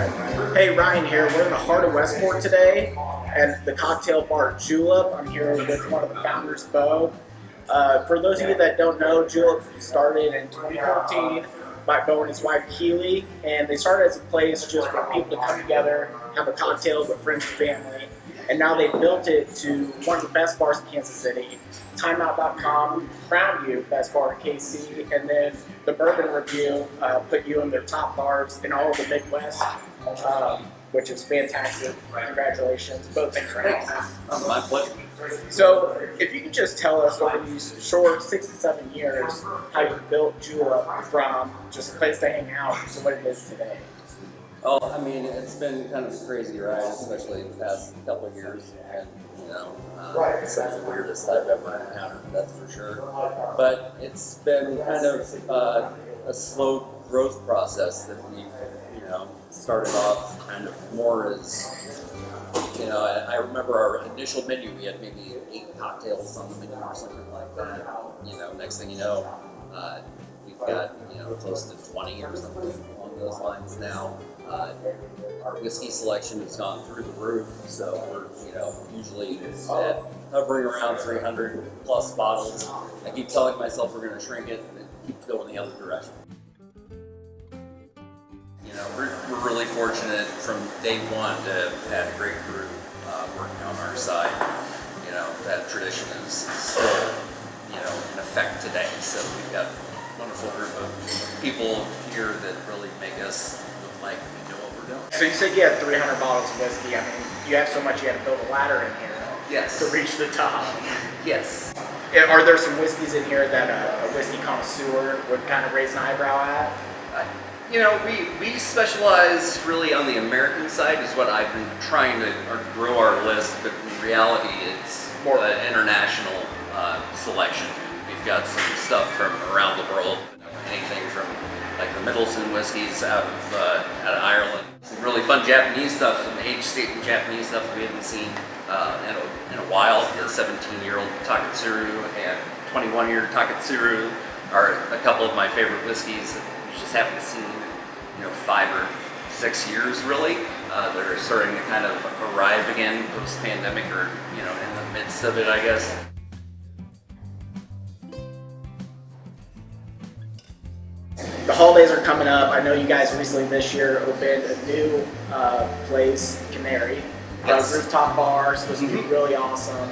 Hey, Ryan here. We're in the heart of Westport today at the cocktail bar Julep. I'm here with one of the founders, Beau. For those of you that don't know, Julep started in 2014 by Beau and his wife Keely, and they started as a place just for people to come together, have a cocktail with friends and family. And now they've built it to one of the best bars in Kansas City. Timeout.com crowned you best bar in KC, and then the Bourbon Review put you in their top bars in all of the Midwest, which is fantastic. Congratulations. Both things for us. My pleasure. So, if you could just tell us over these short 6 to 7 years how you built Julep from just a place to hang out to what it is today. Oh, I mean, it's been kind of a crazy ride, especially the past couple of years, and it's the weirdest I've ever encountered, that's for sure. But it's been kind of a slow growth process that we've, started off kind of more as, I remember our initial menu, we had maybe 8 cocktails on the menu or something like that. Next thing you know, we've got, close to 20 or something along those lines now. Our whiskey selection has gone through the roof, so we're usually at hovering around 300 plus bottles. I keep telling myself we're going to shrink it and keep going the other direction. We're really fortunate from day one to have had a great crew working on our side. That tradition is still, in effect today. So we've got a wonderful group of people here that really make us look like we know what we're doing. So you said you had 300 bottles of whiskey. I mean, you have so much you had to build a ladder in here Yes. to reach the top. Yes. Are there some whiskeys in here that a whiskey connoisseur would kind of raise an eyebrow at? We specialize really on the American side is what I've been trying to grow our list, but in reality it's more of an international selection. We've got some stuff from around the world, anything from like the Middleton whiskeys out of Ireland. Some really fun Japanese stuff, some age-statement Japanese stuff we haven't seen in a while. The 17-year-old Taketsuru and 21-year Taketsuru are a couple of my favorite whiskeys that we just haven't seen, 5 or 6 years really. They're starting to kind of arrive again post-pandemic or, in the midst of it, I guess. The holidays are coming up. I know you guys recently this year opened a new place, Canary. Yes. Rooftop bar, supposed to be really awesome.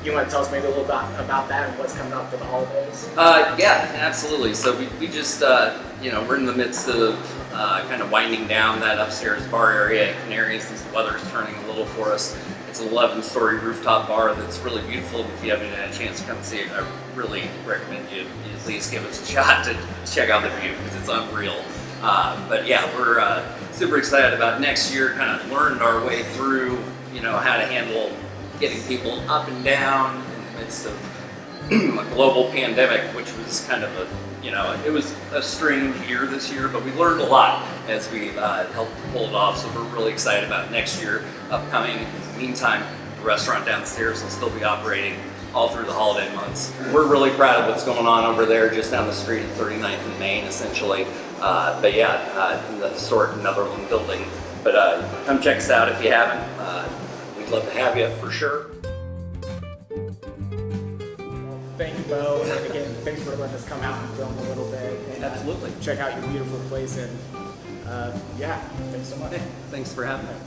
You want to tell us maybe a little about that and what's coming up for the holidays? Yeah, absolutely. So we just, we're in the midst of kind of winding down that upstairs bar area at Canary since the weather's turning a little for us. It's an 11-story rooftop bar that's really beautiful. If you haven't had a chance to come see it, I really recommend you at least give us a shot to check out the view because it's unreal. But yeah, we're super excited about next year, kind of learned our way through, how to handle getting people up and down in the midst of a global pandemic, which was kind of it was a strange year this year, but we learned a lot as we helped pull it off. So we're really excited about next year upcoming. In the meantime, the restaurant downstairs will still be operating all through the holiday months. We're really proud of what's going on over there just down the street at 39th and Main, essentially. But yeah, in the historic Netherland building. But come check us out if you haven't. We'd love to have you for sure. Thank you, Beau. And again, thanks for letting us come out and film a little bit. And, Absolutely. Check out your beautiful place. And yeah, thanks so much. Thanks for having us.